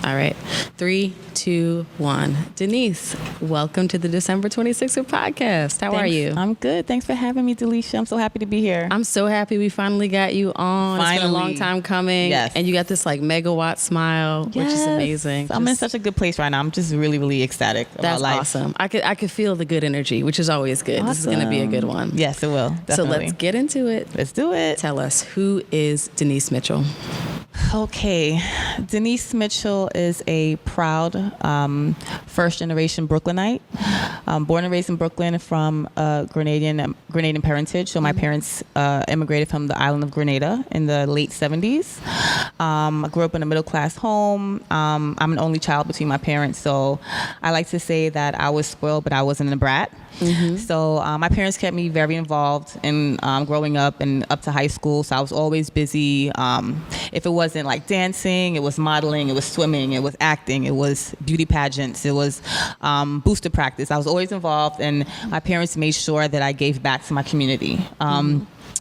All right. 3, 2, 1. Deniece, welcome to the December 26th podcast. How are you? I'm good. Thanks for having me, Deniece. I'm so happy to be here. I'm so happy we finally got you on. It's been a long time coming. Yes. And you got this like megawatt smile, which is amazing. I'm in such a good place right now. I'm just really, really ecstatic about life. That's awesome. I could feel the good energy, which is always good. Awesome. This is going to be a good one. Yes, it will. Definitely. So let's get into it. Let's do it. Tell us, who is Deniece Mitchell? Okay. Deniece Mitchell is a proud first-generation Brooklynite. Born and raised in Brooklyn from Grenadian parentage. So my parents immigrated from the island of Grenada in the late 70s. I grew up in a middle-class home. I'm an only child between my parents. So I like to say that I was spoiled, but I wasn't a brat. Mm-hmm. So my parents kept me very involved in growing up and up to high school. So I was always busy. If it wasn't like dancing, it was modeling, it was swimming, it was acting, it was beauty pageants, it was booster practice. I was always involved, and my parents made sure that I gave back to my community.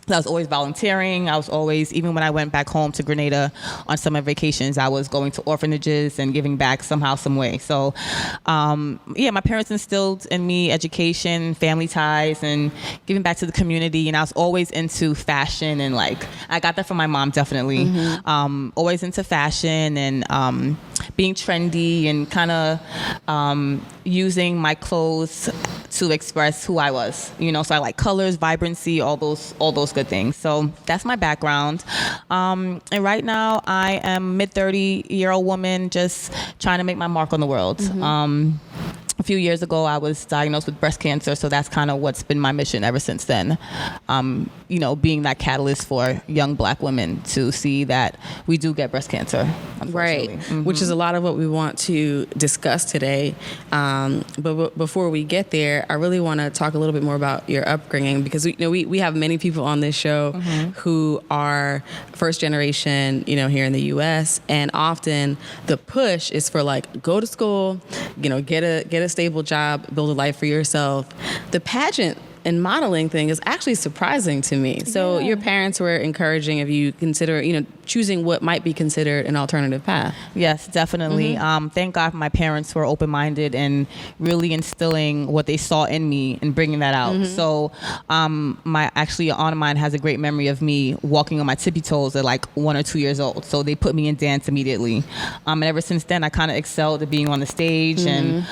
I was always volunteering. I was always, even when I went back home to Grenada on summer vacations, I was going to orphanages and giving back somehow, some way. So, my parents instilled in me education, family ties, and giving back to the community. And I was always into fashion, and like, I got that from my mom, definitely. Mm-hmm. Always into fashion and being trendy and kind of using my clothes to express who I was, so I like colors, vibrancy, all those good things. So that's my background. And right now I am mid-30-year-old woman just trying to make my mark on the world. Mm-hmm. A few years ago, I was diagnosed with breast cancer, so that's kind of what's been my mission ever since then. Being that catalyst for young Black women to see that we do get breast cancer, right? Mm-hmm. Which is a lot of what we want to discuss today. But before we get there, I really want to talk a little bit more about your upbringing, because we have many people on this show who are first generation, here in the U.S., and often the push is for like, go to school, get a stable job, build a life for yourself. The pageant and modeling thing is actually surprising to me. So your parents were encouraging of you consider, choosing what might be considered an alternative path. Yes, definitely. Mm-hmm. Thank God my parents were open-minded and really instilling what they saw in me and bringing that out. Mm-hmm. So my aunt of mine has a great memory of me walking on my tippy toes at like 1 or 2 years old. So they put me in dance immediately. And ever since then, I kind of excelled at being on the stage and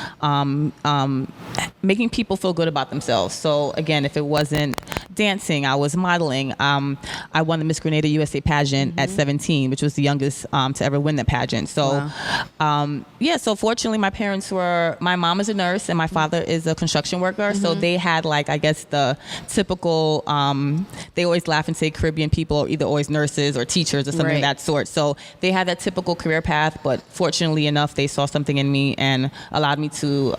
making people feel good about themselves. So again, if it wasn't dancing, I was modeling. I won the Miss Grenada USA pageant at 17, which was the youngest to ever win the pageant. So, so fortunately, my mom is a nurse and my father is a construction worker. So they had the typical, they always laugh and say Caribbean people are either always nurses or teachers or something of that sort. So they had that typical career path, but fortunately enough, they saw something in me and allowed me to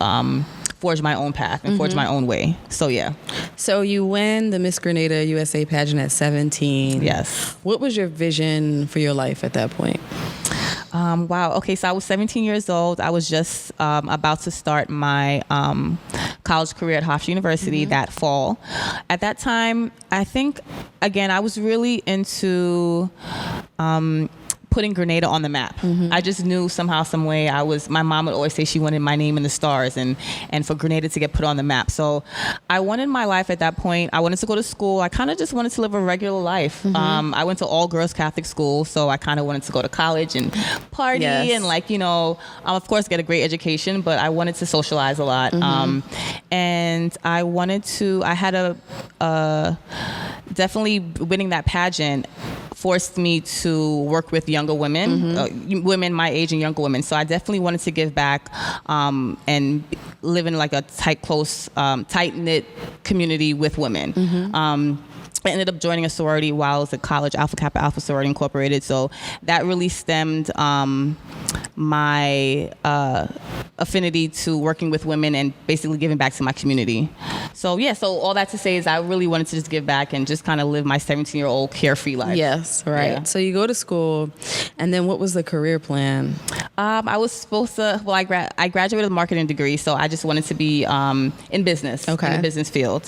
forge my own path and forge my own way. So yeah. So you win the Miss Grenada USA pageant at 17. Yes. What was your vision for your life at that point? Wow. Okay. So I was 17 years old. I was just about to start my college career at Hofstra University that fall. At that time, I think, again, I was really into putting Grenada on the map. I just knew somehow, some way my mom would always say she wanted my name in the stars and for Grenada to get put on the map. So I wanted my life at that point. I wanted to go to school. I kind of just wanted to live a regular life. I went to all girls Catholic school. So I kind of wanted to go to college and party and of course get a great education, but I wanted to socialize a lot. And I had definitely winning that pageant forced me to work with younger women, women my age and younger women. So I definitely wanted to give back and live in like a tight-knit community with women. I ended up joining a sorority while I was at college, Alpha Kappa Alpha Sorority Incorporated. So that really stemmed my affinity to working with women and basically giving back to my community. So all that to say is I really wanted to just give back and just kind of live my 17-year-old carefree life. Yes, right. Yeah. So you go to school, and then what was the career plan? I was supposed to, I graduated with a marketing degree, so I just wanted to be in business, in the business field,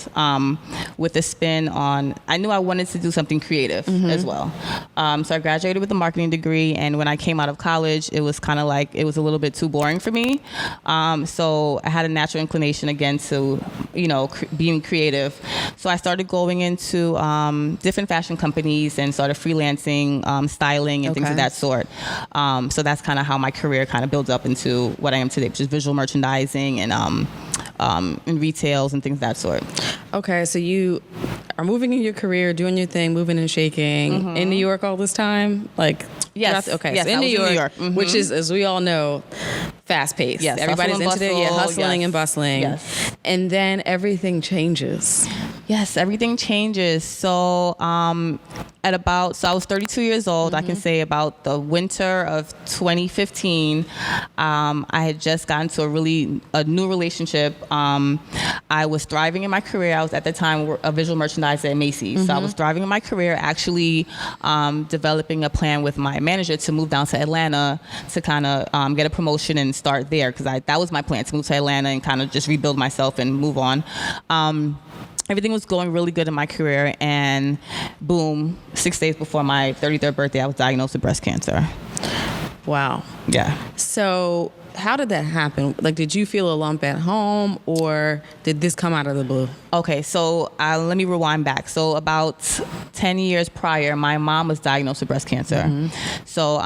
with a spin on, I knew I wanted to do something creative as well. So I graduated with a marketing degree, and when I came out of college, it was kind of like, it was a little bit too boring for me. So I had a natural inclination again to, being creative. So I started going into different fashion companies and started freelancing, styling and things of that sort. So that's kind of how my career kind of builds up into what I am today, which is visual merchandising and in retails and things of that sort. Okay, so you are moving in your career, doing your thing, moving and shaking in New York all this time? Yes. Okay, yes, so in New York, which is, as we all know, fast-paced. Yes, everybody's into it, hustling yes. and bustling. Yes. And then everything changes. Yes, everything changes. So I was 32 years old. I can say about the winter of 2015, I had just gotten to a new relationship. I was thriving in my career. I was at the time a visual merchandiser at Macy's. So I was thriving in my career, actually developing a plan with my manager to move down to Atlanta to kind of get a promotion and start there, because that was my plan, to move to Atlanta and kind of just rebuild myself and move on. Everything was going really good in my career, and boom, 6 days before my 33rd birthday, I was diagnosed with breast cancer. Wow. Yeah. So how did that happen? Did you feel a lump at home, or did this come out of the blue? Okay, so let me rewind back. So about 10 years prior, my mom was diagnosed with breast cancer. So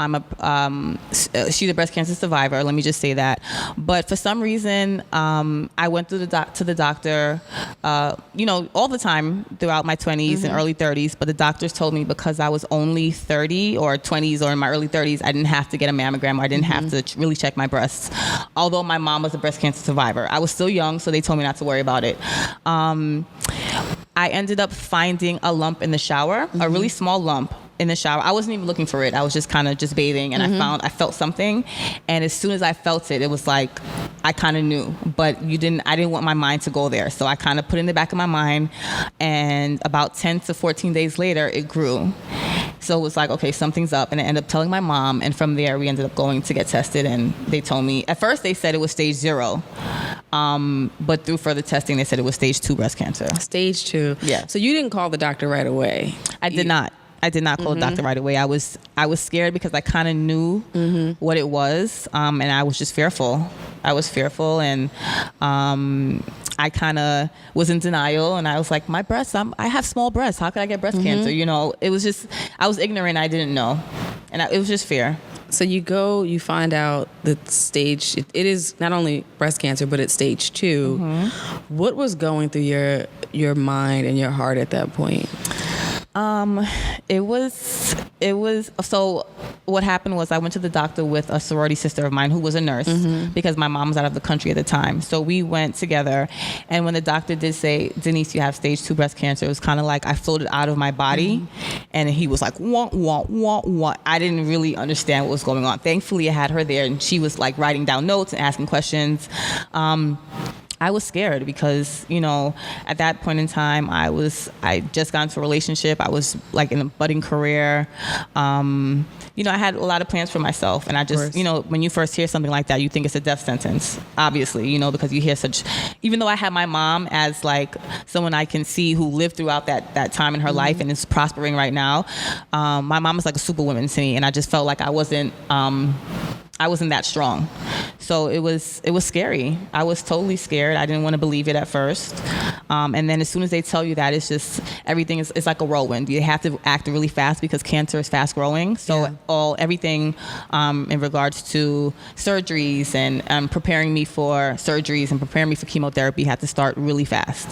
she's a breast cancer survivor. Let me just say that. But for some reason, I went to the doctor, all the time throughout my 20s and early 30s. But the doctors told me because I was only 30 or 20s or in my early 30s, I didn't have to get a mammogram, or I didn't have to really check my breasts. Although my mom was a breast cancer survivor, I was still young, so they told me not to worry about it. I ended up finding a lump in the shower, a really small lump in the shower. I wasn't even looking for it. I was just kind of just bathing, and I felt something. And as soon as I felt it, it was like, I kind of knew, but I didn't want my mind to go there. So I kind of put it in the back of my mind, and about 10 to 14 days later, it grew. So it was like, okay, something's up. And I ended up telling my mom. And from there, we ended up going to get tested. And they told me, at first they said it was stage 0. But through further testing, they said it was stage 2 breast cancer. Stage 2. Yeah. So you didn't call the doctor right away? I did not call the doctor right away. I was scared because I kind of knew what it was. And I was just fearful. And I kind of was in denial, and I was like, my breasts, I have small breasts. How could I get breast cancer? It was just, I was ignorant. I didn't know. And it was just fear. So you find out that stage, it is not only breast cancer, but it's stage 2. What was going through your mind and your heart at that point? So what happened was I went to the doctor with a sorority sister of mine who was a nurse, because my mom was out of the country at the time. So we went together, and when the doctor did say, Deniece, you have stage 2 breast cancer, it was kind of like I floated out of my body, and he was like, wah, wah, wah, wah. I didn't really understand what was going on. Thankfully, I had her there, and she was like writing down notes and asking questions. I was scared because, at that point in time, I just got into a relationship. I was like in a budding career. I had a lot of plans for myself. And I just, when you first hear something like that, you think it's a death sentence, obviously, because you hear even though I had my mom as like someone I can see who lived throughout that time in her life and is prospering right now, my mom was like a superwoman to me. And I just felt like I wasn't that strong. So it was scary. I was totally scared. I didn't want to believe it at first. And then as soon as they tell you that, it's just, everything it's like a whirlwind. You have to act really fast because cancer is fast growing. So everything in regards to surgeries and preparing me for surgeries and preparing me for chemotherapy had to start really fast.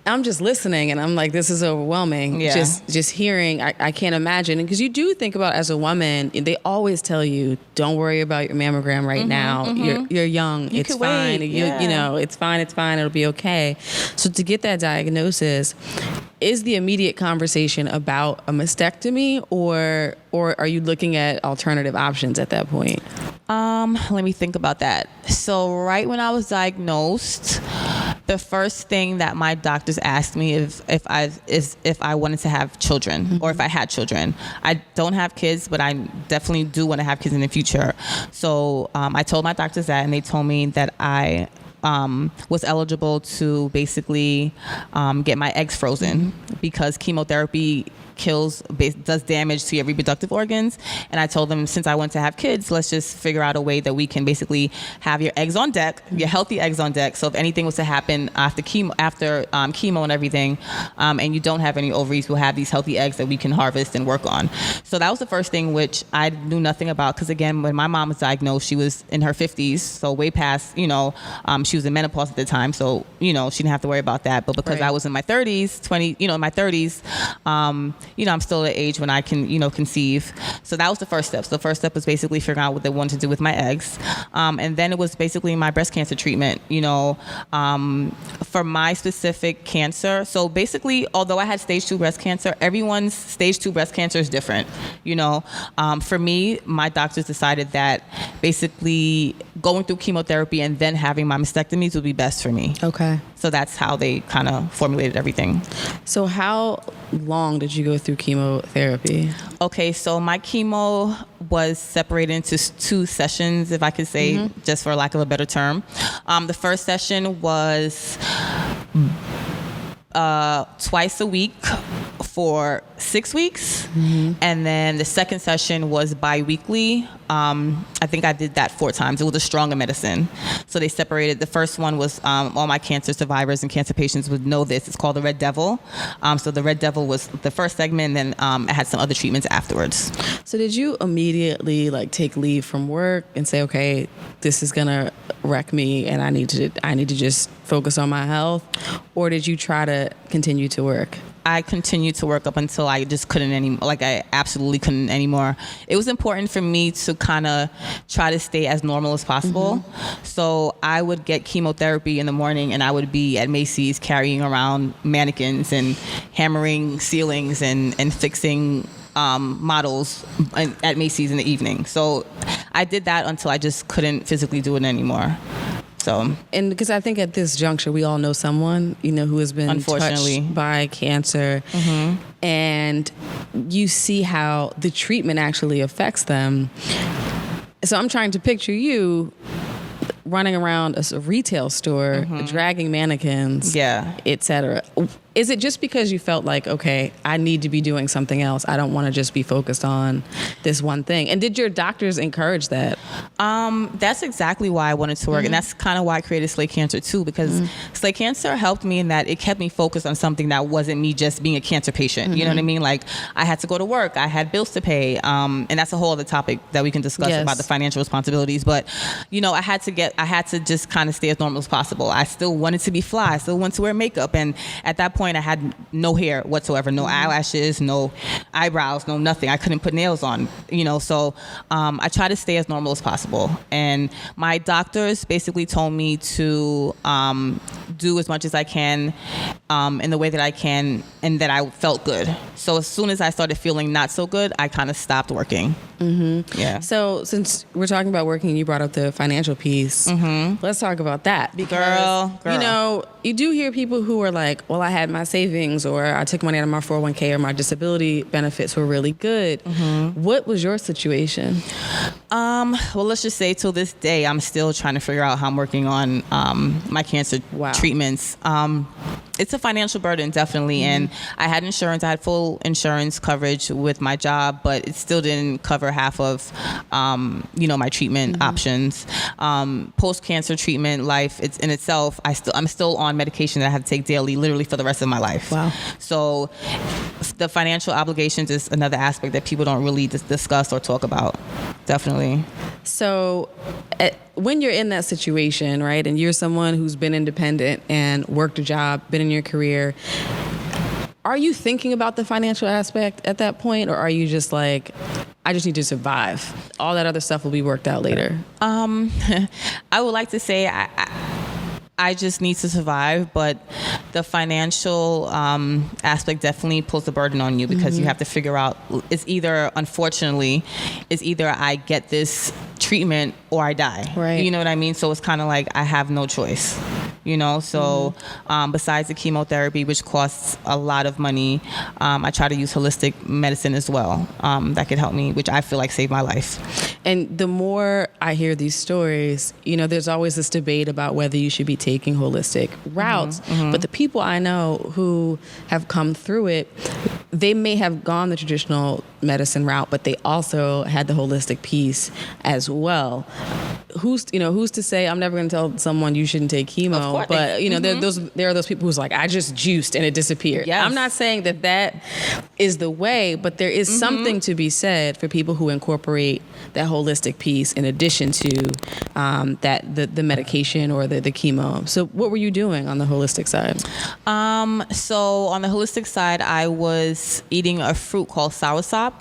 I'm just listening, and I'm like, this is overwhelming. Yeah. Just hearing, I can't imagine. Because you do think about, as a woman, they always tell you, don't worry about your mammogram right now. You're young. It's fine. It's fine. It's fine. It'll be okay. So to get that diagnosis, is the immediate conversation about a mastectomy, or are you looking at alternative options at that point? Let me think about that. So right when I was diagnosed, the first thing that my doctors asked me if I wanted to have children or if I had children. I don't have kids, but I definitely do want to have kids in the future. So I told my doctors that, and they told me that I was eligible to basically get my eggs frozen because chemotherapy does damage to your reproductive organs. And I told them, since I want to have kids, let's just figure out a way that we can basically have your eggs on deck, your healthy eggs on deck. So if anything was to happen after chemo and everything, and you don't have any ovaries, we'll have these healthy eggs that we can harvest and work on. So that was the first thing, which I knew nothing about, because again, when my mom was diagnosed, she was in her 50s, so way past, she was in menopause at the time, so she didn't have to worry about that. But because I was in my 30s, I'm still at the age when I can, conceive. So that was the first step. So the first step was basically figuring out what they wanted to do with my eggs. And then it was basically my breast cancer treatment, for my specific cancer. So basically, although I had stage 2 breast cancer, everyone's stage 2 breast cancer is different, For me, my doctors decided that basically going through chemotherapy and then having my mastectomies would be best for me. Okay. So that's how they kind of formulated everything. So how long did you go through chemotherapy? Okay, so my chemo was separated into 2 sessions, if I could say, just for lack of a better term. The first session was twice a week for 6 weeks. And then the second session was bi-weekly. I think I did that 4 times. It was a stronger medicine. So they separated. The first one was all my cancer survivors and cancer patients would know this. It's called the Red Devil. So the Red Devil was the first segment, and then I had some other treatments afterwards. So did you immediately take leave from work and say, okay, this is gonna wreck me and I need to just focus on my health? Or did you try to continue to work? I continued to work up until I just couldn't anymore. I absolutely couldn't anymore. It was important for me to kind of try to stay as normal as possible. So I would get chemotherapy in the morning and I would be at Macy's carrying around mannequins and hammering ceilings and fixing models at Macy's in the evening. So I did that until I just couldn't physically do it anymore. So, and because I think at this juncture, we all know someone, who has been touched by cancer, and you see how the treatment actually affects them. So I'm trying to picture you running around a retail store, dragging mannequins, etc. Is it just because you felt like, okay, I need to be doing something else? I don't want to just be focused on this one thing. And did your doctors encourage that? That's exactly why I wanted to work. And that's kind of why I created Slay Cancer too, because Slay Cancer helped me in that it kept me focused on something that wasn't me just being a cancer patient. You know what I mean? I had to go to work. I had bills to pay. And that's a whole other topic that we can discuss about the financial responsibilities. But, I had to just kind of stay as normal as possible. I still wanted to be fly. I still wanted to wear makeup. And at that point, I had no hair whatsoever, no eyelashes, no eyebrows, no nothing. I couldn't put nails on, so I try to stay as normal as possible. And my doctors basically told me to do as much as I can in the way that I can and that I felt good. So as soon as I started feeling not so good, I kind of stopped working. Yeah. So since we're talking about working, you brought up the financial piece. Let's talk about that. Because, girl. You do hear people who are like, well, I had my savings, or I took money out of my 401k, or my disability benefits were really good. What was your situation? Well, let's just say till this day, I'm still trying to figure out how I'm working on my cancer treatments. It's a financial burden, definitely. And I had insurance. I had full insurance coverage with my job, but it still didn't cover half of, my treatment options. Post-cancer treatment life, it's in itself, I'm still on medication that I have to take daily, literally for the rest of my life. Wow. So the financial obligations is another aspect that people don't really discuss or talk about. Definitely. So when you're in that situation, right, and you're someone who's been independent and worked a job, been in your career, are you thinking about the financial aspect at that point, or are you just like, I just need to survive? All that other stuff will be worked out later. I would like to say I just need to survive, but the financial aspect definitely pulls the burden on you because you have to figure out, unfortunately, I get this treatment or I die. Right. You know what I mean? So it's kind of like I have no choice. So besides the chemotherapy, which costs a lot of money, I try to use holistic medicine as well. That could help me, which I feel like saved my life. And the more I hear these stories, there's always this debate about whether you should be taking holistic routes. But the people I know who have come through it, they may have gone the traditional medicine route, but they also had the holistic piece as well. Who's to say? I'm never going to tell someone you shouldn't take chemo, but there are those people who's like, I just juiced and it disappeared. Yes. I'm not saying that is the way, but there is something to be said for people who incorporate that holistic piece in addition to the medication or the chemo. So what were you doing on the holistic side? So on the holistic side, I was eating a fruit called soursop,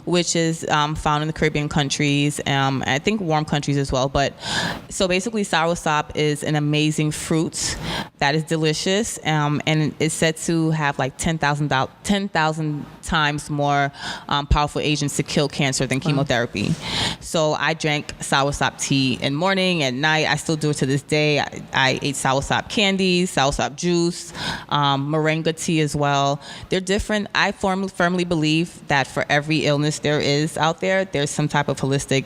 which is found in the Caribbean countries, I think warm countries as well. But so basically, soursop is an amazing fruit that is delicious, and it's said to have like 10,000 times more powerful agents to kill cancer than chemotherapy. So I drank soursop tea in morning, at night. I still do it to this day. I ate soursop candies, soursop juice, moringa tea as well. They're different. I firmly believe that for every illness there is out there, there's some type of holistic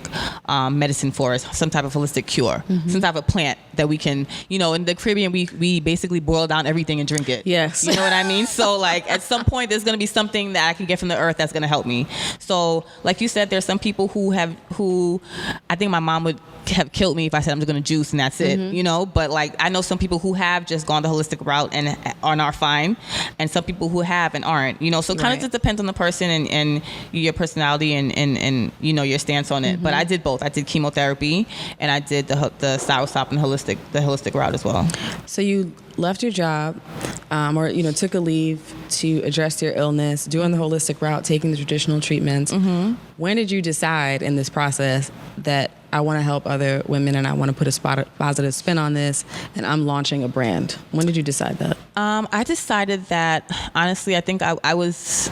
medicine for us, some type of holistic cure, some type of plant that we can, in the Caribbean, we basically boil down everything and drink it. Yes. You know what I mean? So like at some point there's going to be something that I can get from the earth that's going to help me. So like you said, there's some people who I think my mom would have killed me if I said I'm just going to juice and that's it, but like I know some people who have just gone the holistic route and are fine, and some people who have and aren't, so it kind of just depends on the person and your personality and your stance on it. But I did both. I did chemotherapy and I did the soursop and the holistic route as well. So you left your job or took a leave to address your illness, doing the holistic route, taking the traditional treatments. When did you decide in this process that I want to help other women and I want to put a positive spin on this and I'm launching a brand? When did you decide that? I decided that, honestly, I think I was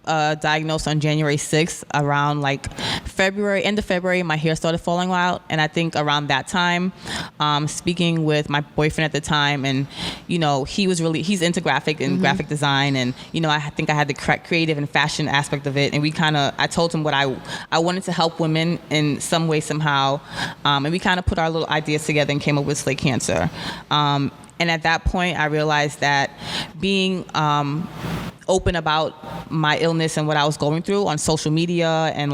diagnosed on January 6th. Around like end of February, my hair started falling out. And I think around that time, speaking with my boyfriend at the time, and, he's into graphic and graphic design. And, I think I had the creative and fashion aspect of it. And I told him what I wanted to help women in some way, somehow. And we kind of put our little ideas together and came up with Slay Cancer. And at that point, I realized that being open about my illness and what I was going through on social media and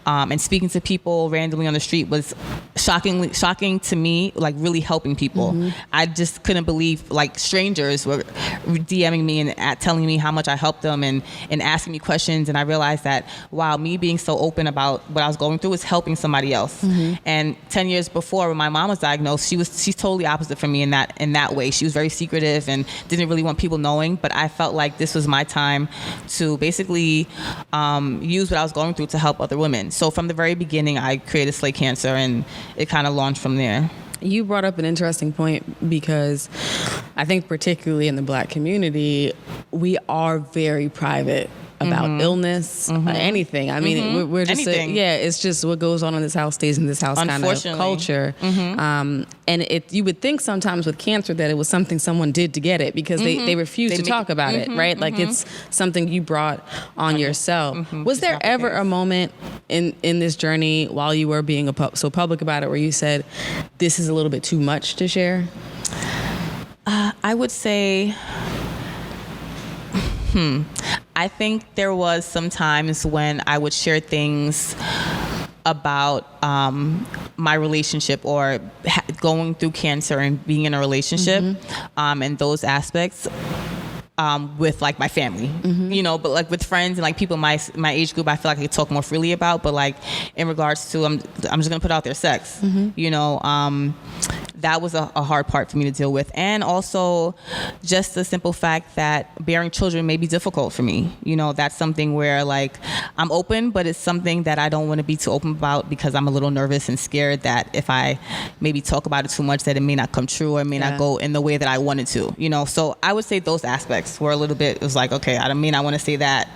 and speaking to people randomly on the street was shocking to me, like really helping people. I just couldn't believe strangers were DMing me and telling me how much I helped them and asking me questions. And I realized that, wow, me being so open about what I was going through was helping somebody else. And 10 years before, when my mom was diagnosed, she's totally opposite from me in that way. She was very secretive and didn't really want people knowing, but I felt like this was my time to basically use what I was going through to help other women. So from the very beginning, I created Slay Cancer, and it kind of launched from there. You brought up an interesting point because I think particularly in the Black community, we are very private about illness, anything. I mean, we're just it's just what goes on in this house stays in this house kind of culture. And you would think sometimes with cancer that it was something someone did to get it because they refuse to talk about it, right? Like it's something you brought on yourself. Was there ever a moment in this journey while you were being so public about it where you said, this is a little bit too much to share? I would say... I think there was some times when I would share things about my relationship or going through cancer and being in a relationship and those aspects with my family, but with friends and people my age group, I feel like I could talk more freely about. But in regards to, I'm just gonna put out there sex, that was a hard part for me to deal with. And also just the simple fact that bearing children may be difficult for me. That's something where I'm open, but it's something that I don't want to be too open about because I'm a little nervous and scared that if I maybe talk about it too much that it may not come true or it may not go in the way that I wanted to, So I would say those aspects were a little bit, it was okay, I don't mean I want to say that.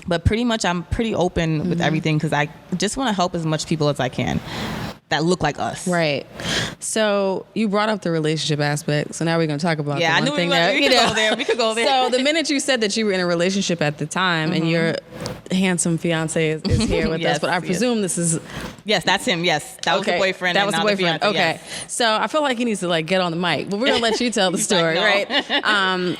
But pretty much I'm pretty open with everything because I just want to help as much people as I can that look like us. Right. So you brought up the relationship aspect. So now we're going to talk about the one thing that we could go there. So the minute you said that you were in a relationship at the time and your handsome fiance is here with us, but I presume this is... Yes, that's him. Yes. That was the boyfriend. That was the boyfriend. Fiance, okay. Yes. So I feel like he needs to like get on the mic, but we're going to let you tell the story, like, no. right?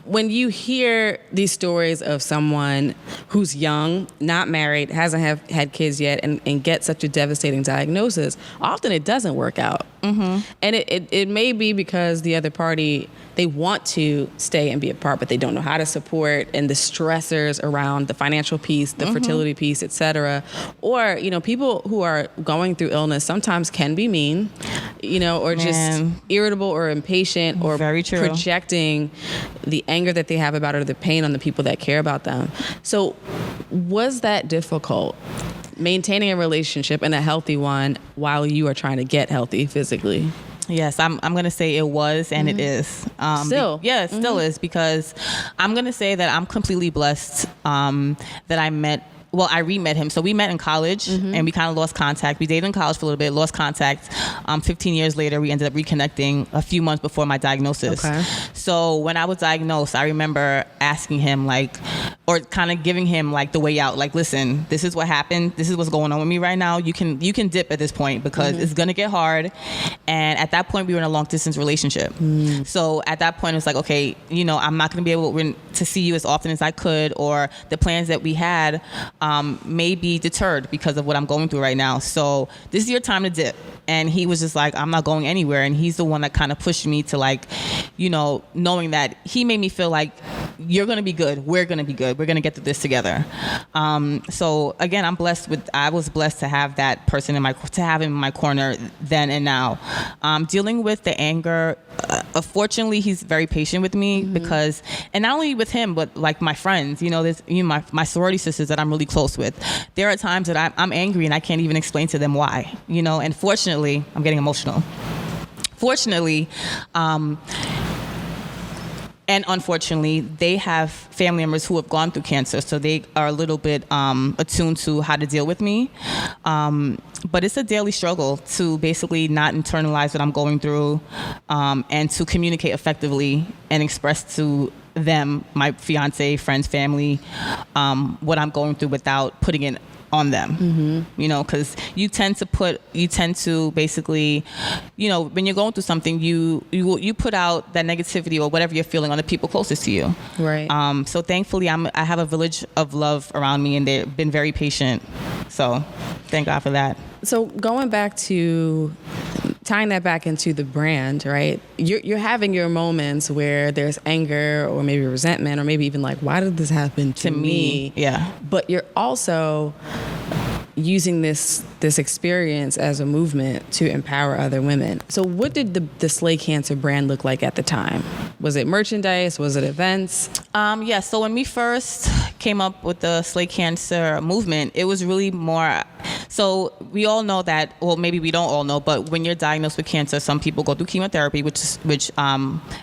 When you hear these stories of someone who's young, not married, hasn't had kids yet, and gets such a devastating diagnosis, often it doesn't work out. And it may be because the other party, they want to stay and be apart, but they don't know how to support, and the stressors around the financial piece, the fertility piece, et cetera. Or, people who are going through illness sometimes can be mean, or just irritable or impatient or Very true. Projecting the anger that they have about it or the pain on the people that care about them. So was that difficult? Maintaining a relationship and a healthy one while you are trying to get healthy physically? Yes, I'm going to say it was and it is. Still? It still is, because I'm going to say that I'm completely blessed that I re-met him. So we met in college and we kind of lost contact. We dated in college for a little bit, lost contact. 15 years later, we ended up reconnecting a few months before my diagnosis. Okay. So when I was diagnosed, I remember asking him or kind of giving him the way out. Listen, this is what happened. This is what's going on with me right now. You can dip at this point because it's going to get hard. And at that point, we were in a long distance relationship. So at that point, it was like, okay, I'm not going to be able to see you as often as I could, or the plans that we had may be deterred because of what I'm going through right now. So this is your time to dip. And he was just like, I'm not going anywhere. And he's the one that kind of pushed me to knowing that he made me feel like you're going to be good. We're going to be good. We're going to get through this together. So again, I was blessed to have that person to have him in my corner then and now. Dealing with the anger, fortunately, he's very patient with me because, and not only with him, but my friends, there's my sorority sisters that I'm really close with. There are times that I'm angry and I can't even explain to them why, and fortunately, I'm getting emotional. Fortunately, and unfortunately, they have family members who have gone through cancer, so they are a little bit attuned to how to deal with me. But it's a daily struggle to basically not internalize what I'm going through and to communicate effectively and express to them, my fiance, friends, family, what I'm going through without putting it on them, because you tend to basically, when you're going through something, you put out that negativity or whatever you're feeling on the people closest to you. Right. So thankfully, I have a village of love around me, and they've been very patient. So thank God for that. So going back to tying that back into the brand, right? You're having your moments where there's anger or maybe resentment or maybe even why did this happen to me? Yeah. But you're also using this experience as a movement to empower other women. So what did the Slay Cancer brand look like at the time? Was it merchandise? Was it events? Yeah, so when we first came up with the Slay Cancer movement, it was really more... So we all know that, well, maybe we don't all know, but when you're diagnosed with cancer, some people go through chemotherapy, which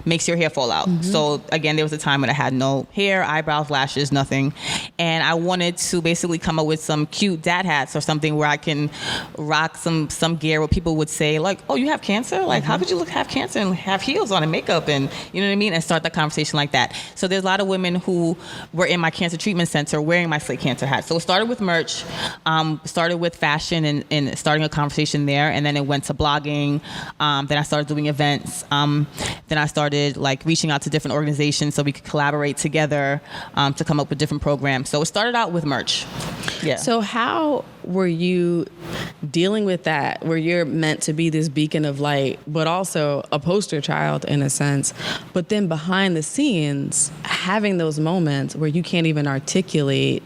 makes your hair fall out. So again, there was a time when I had no hair, eyebrows, lashes, nothing. And I wanted to basically come up with some cute dad hats or something where I can rock some gear where people would say oh, you have cancer? How could you have cancer and have heels on and makeup and, you know what I mean? And start that conversation like that. So there's a lot of women who were in my cancer treatment center wearing my Slay Cancer hat. So it started with merch, started with fashion and starting a conversation there. And then it went to blogging. Then I started doing events. Then I started reaching out to different organizations so we could collaborate together to come up with different programs. So it started out with merch. Yeah. So how were you dealing with that, where you're meant to be this beacon of light, but also a poster child in a sense, but then behind the scenes, having those moments where you can't even articulate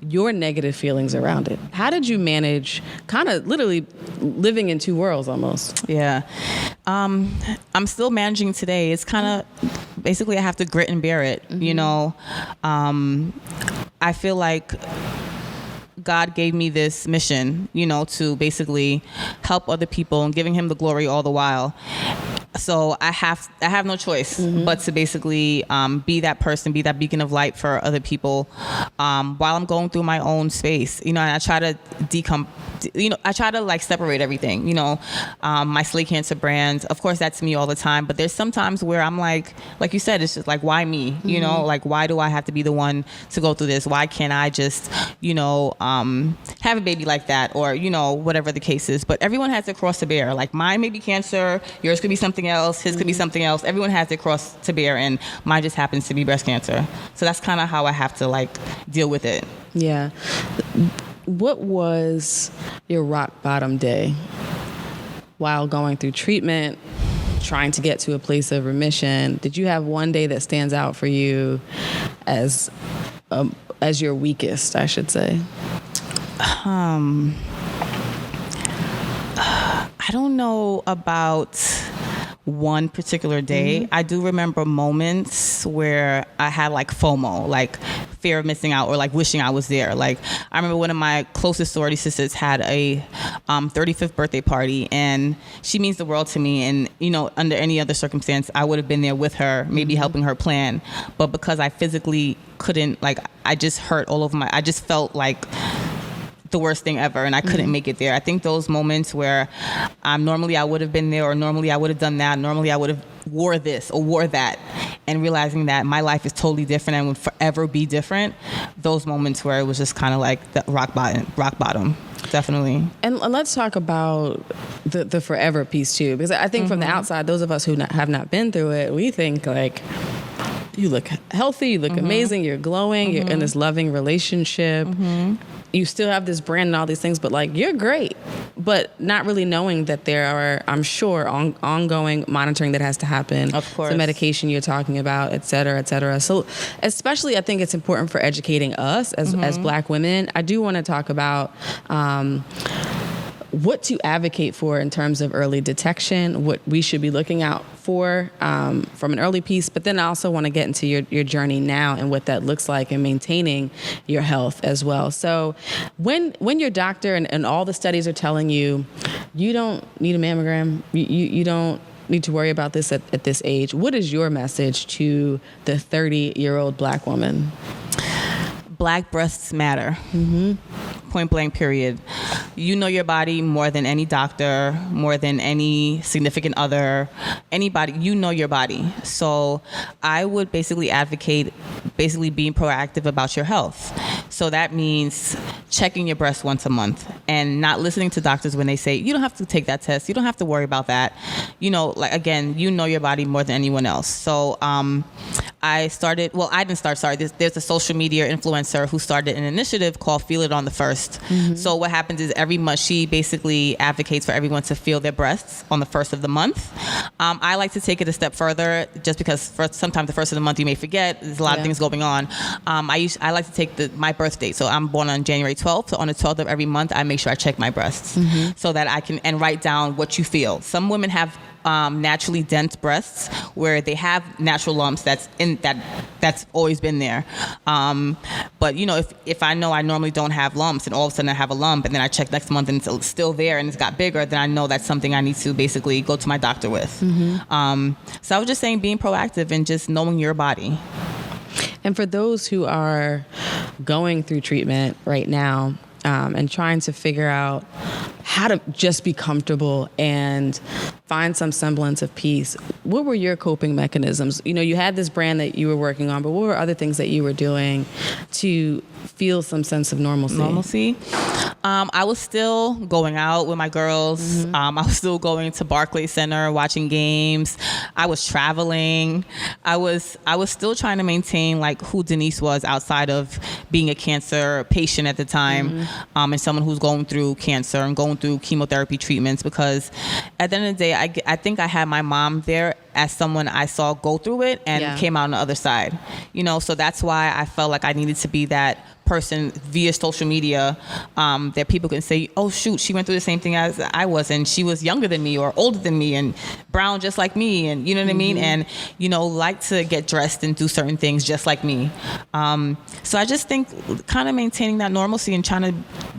your negative feelings around it? How did you manage kind of literally living in two worlds almost? Yeah. I'm still managing today. It's kind of basically I have to grit and bear it, I feel like God gave me this mission, to basically help other people and giving him the glory all the while. So I have no choice but to basically be that person, be that beacon of light for other people while I'm going through my own space. And I try to I try to like separate everything. My Slay Cancer brand, of course, that's me all the time. But there's sometimes where I'm like you said, it's just like, why me? Like, why do I have to be the one to go through this? Why can't I just, have a baby like that, or whatever the case is? But everyone has their cross to bear. Like, mine may be cancer, yours could be something else, his could be something else. Everyone has their cross to bear, and mine just happens to be breast cancer. So that's kind of how I have to like deal with it. Yeah. What was your rock bottom day while going through treatment, trying to get to a place of remission? Did you have one day that stands out for you as your weakest, I should say? I don't know about one particular day. I do remember moments where I had like FOMO, like fear of missing out, or like wishing I was there. Like, I remember one of my closest sorority sisters had a 35th birthday party, and she means the world to me. And under any other circumstance, I would have been there with her, maybe helping her plan. But because I physically couldn't, like, I just hurt all over I just felt like the worst thing ever, and I couldn't make it there. I think those moments where normally I would have been there, or normally I would have done that, normally I would have wore this or wore that, and realizing that my life is totally different and would forever be different, those moments where it was just kind of like the rock bottom, definitely. And let's talk about the forever piece too, because I think from the outside, those of us who have not been through it, we think like, you look healthy, you look amazing, you're glowing, you're in this loving relationship, you still have this brand and all these things, but like, you're great. But not really knowing that there are, I'm sure, ongoing monitoring that has to happen. Of course. The medication you're talking about, et cetera, et cetera. So especially, I think it's important for educating us as Black women. I do want to talk about what to advocate for in terms of early detection, what we should be looking out for from an early piece, but then I also want to get into your journey now and what that looks like in maintaining your health as well. So when your doctor and all the studies are telling you, you don't need a mammogram, you don't need to worry about this at this age, what is your message to the 30-year-old Black woman? Black breasts matter. Point blank, period. You know your body more than any doctor, more than any significant other, anybody. You know your body. So I would basically advocate being proactive about your health. So that means checking your breasts once a month and not listening to doctors when they say, you don't have to take that test, you don't have to worry about that. Like, again, you know your body more than anyone else. So I didn't start, sorry. There's a social media influencer who started an initiative called Feel It on the First. So what happens is every month she basically advocates for everyone to feel their breasts on the first of the month. I like to take it a step further, just because sometimes the first of the month you may forget. There's a lot of things going on. I like to take my birth date. So I'm born on January 12th. So on the 12th of every month, I make sure I check my breasts so that I can and write down what you feel. Some women have naturally dense breasts where they have natural lumps that's always been there. But if I know I normally don't have lumps and all of a sudden I have a lump and then I check next month and it's still there and it's got bigger, then I know that's something I need to basically go to my doctor with. So I was just saying, being proactive and just knowing your body. And for those who are going through treatment right now, and trying to figure out how to just be comfortable and find some semblance of peace, what were your coping mechanisms? You had this brand that you were working on, but what were other things that you were doing to feel some sense of normalcy? I was still going out with my girls. I was still going to Barclays Center, watching games. I was traveling. I was still trying to maintain like who Deniece was outside of being a cancer patient at the time, and someone who's going through cancer and going through chemotherapy treatments, because at the end of the day, I think I had my mom there as someone I saw go through it and came out on the other side. So that's why I felt like I needed to be that person via social media, that people can say, oh shoot, she went through the same thing as I was, and she was younger than me or older than me and brown just like me, and you know what I mean, and like to get dressed and do certain things just like me. So I just think kind of maintaining that normalcy and trying to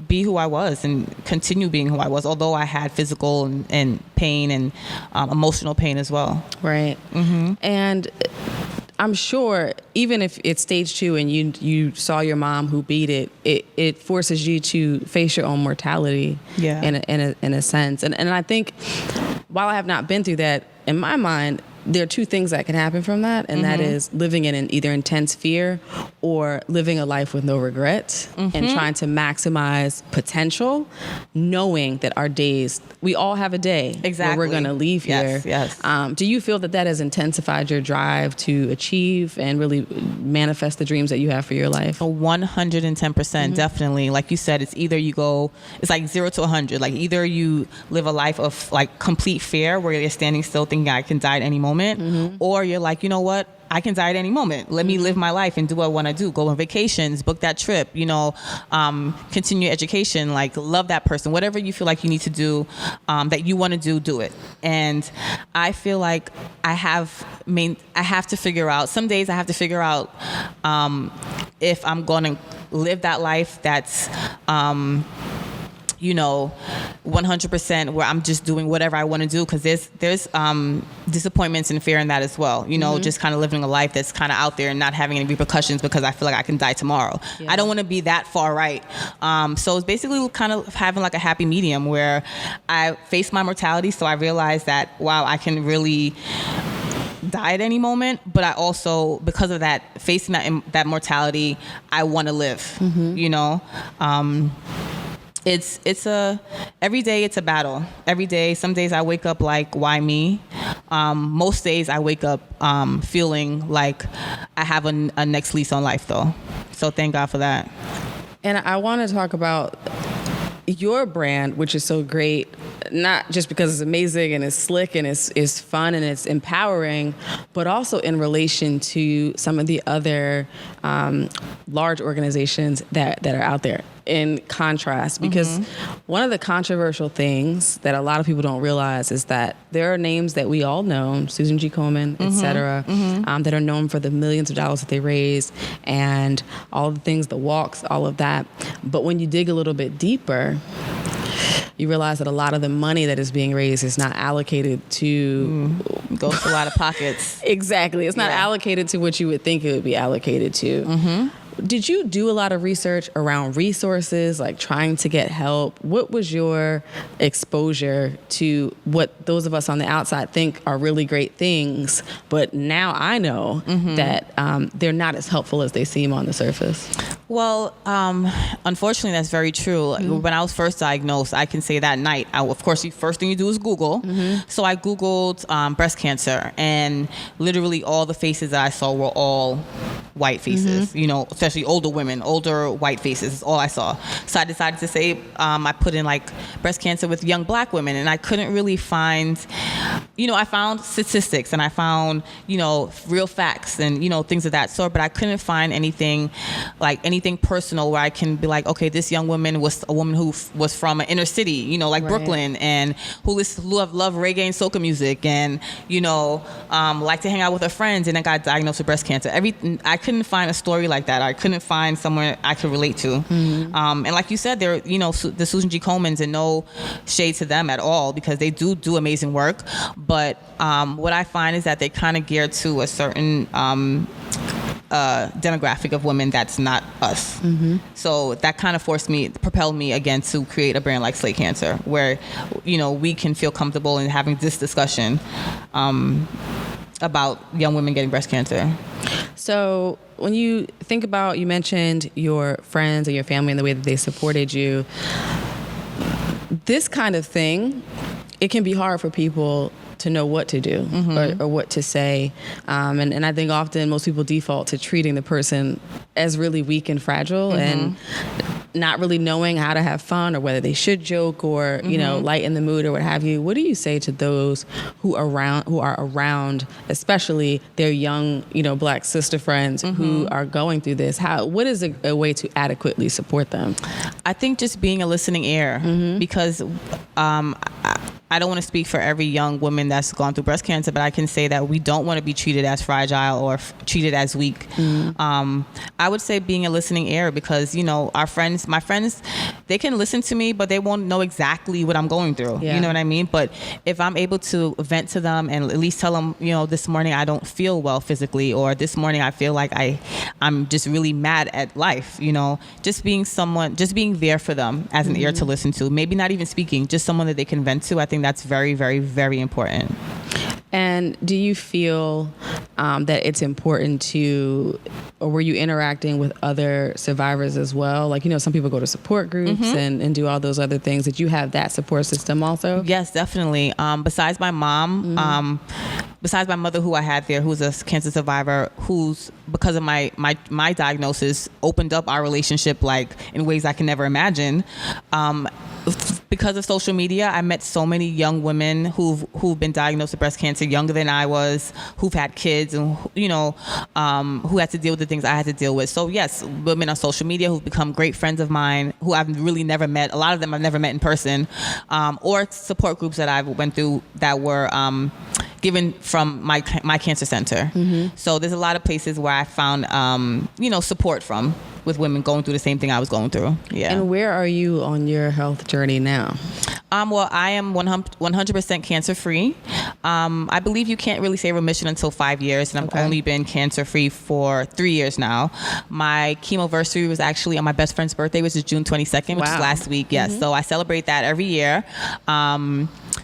be who I was and continue being who I was, although I had physical and pain and emotional pain as well. Right. And I'm sure even if it's stage 2 and you saw your mom who beat it forces you to face your own mortality. Yeah. In a sense. And I think while I have not been through that, in my mind, there are 2 things that can happen from that, and that is living in an either intense fear or living a life with no regrets and trying to maximize potential, knowing that our days, we all have a day where we're going to leave here. Yes. Do you feel that has intensified your drive to achieve and really manifest the dreams that you have for your life? 110%, definitely. Like you said, it's either it's like 0 to 100. Like either you live a life of like complete fear where you're standing still thinking I can die at any moment, or you're like, you know what? I can die at any moment. Let me live my life and do what I want to do. Go on vacations, book that trip, continue education, like love that person. Whatever you feel like you need to do, that you want to do it. And I feel like I have to figure out, some days I have to figure out if I'm going to live that life that's 100% where I'm just doing whatever I want to do, because there's disappointments and fear in that as well. Just kind of living a life that's kind of out there and not having any repercussions because I feel like I can die tomorrow. Yeah. I don't want to be that far right. So it's basically kind of having like a happy medium where I face my mortality. So I realize that, wow, I can really die at any moment, but I also, because of that, facing that mortality, I want to live. Every day it's a battle. Every day, some days I wake up like, why me? Most days I wake up feeling like I have a next lease on life though. So thank God for that. And I want to talk about your brand, which is so great, not just because it's amazing and it's slick and it's fun and it's empowering, but also in relation to some of the other large organizations that are out there. In contrast, because one of the controversial things that a lot of people don't realize is that there are names that we all know, Susan G. Komen, et cetera, that are known for the millions of dollars that they raise and all the things, the walks, all of that. But when you dig a little bit deeper, you realize that a lot of the money that is being raised is not allocated to... goes to a lot of pockets. Exactly. It's not allocated to what you would think it would be allocated to. Did you do a lot of research around resources, like trying to get help? What was your exposure to what those of us on the outside think are really great things, but now I know that they're not as helpful as they seem on the surface? Well, unfortunately, that's very true. When I was first diagnosed, I can say that night, of course, the first thing you do is Google. So I Googled breast cancer, and literally all the faces that I saw were all white faces, especially older women, older white faces is all I saw. So I decided to say, I put in like breast cancer with young black women, and I couldn't really find, I found statistics and I found, real facts and, things of that sort, but I couldn't find anything personal where I can be like, okay, this young woman was a woman who was from an inner city, like right. Brooklyn, and who love reggae and soca music, and like to hang out with her friends, and then got diagnosed with breast cancer. I couldn't find a story like that. I couldn't find somewhere I could relate to. And like you said, there, the Susan G. Komens, and no shade to them at all, because they do amazing work. But what I find is that they kind of geared to a certain demographic of women that's not us. So that kind of propelled me again to create a brand like Slay Cancer, where we can feel comfortable in having this discussion about young women getting breast cancer. So when you think about, you mentioned your friends and your family and the way that they supported you, this kind of thing, it can be hard for people to know what to do or what to say. And I think often most people default to treating the person as really weak and fragile and not really knowing how to have fun or whether they should joke or, you know, lighten the mood or what have you, what do you say to those who are around, especially their young, you know, Black sister friends who are going through this? What is a way to adequately support them? I think just being a listening ear, because I don't want to speak for every young woman that's gone through breast cancer, but I can say that we don't want to be treated as fragile or treated as weak. I would say being a listening ear, because, you know, my friends, they can listen to me, but they won't know exactly what I'm going through. Yeah. You know what I mean? But if I'm able to vent to them and at least tell them, you know, this morning I don't feel well physically, or this morning I feel like I'm just really mad at life, you know, just being there for them as an ear to listen to, maybe not even speaking, just someone that they can vent to. I think that's very, very, very important. And do you feel that it's important or were you interacting with other survivors as well? Like, you know, some people go to support groups and do all those other things. Did you have that support system also? Yes, definitely. Besides my mom, besides my mother, who I had there, who's a cancer survivor, who's, because of my diagnosis, opened up our relationship like in ways I can never imagine. Because of social media, I met so many young women who've been diagnosed with breast cancer younger than I was, who've had kids, and, you know, who had to deal with the things I had to deal with. So yes, women on social media who've become great friends of mine, who I've really never met. A lot of them I've never met in person, or support groups that I went through that were given from my cancer center. So there's a lot of places where I found, you know, support from, with women going through the same thing I was going through. Yeah. And where are you on your health journey now? Well, I am 100% cancer free. I believe you can't really say remission until 5 years, and I've only been cancer free for 3 years now. My chemoversary was actually on my best friend's birthday, which is June 22nd, which is last week. Yes, so I celebrate that every year.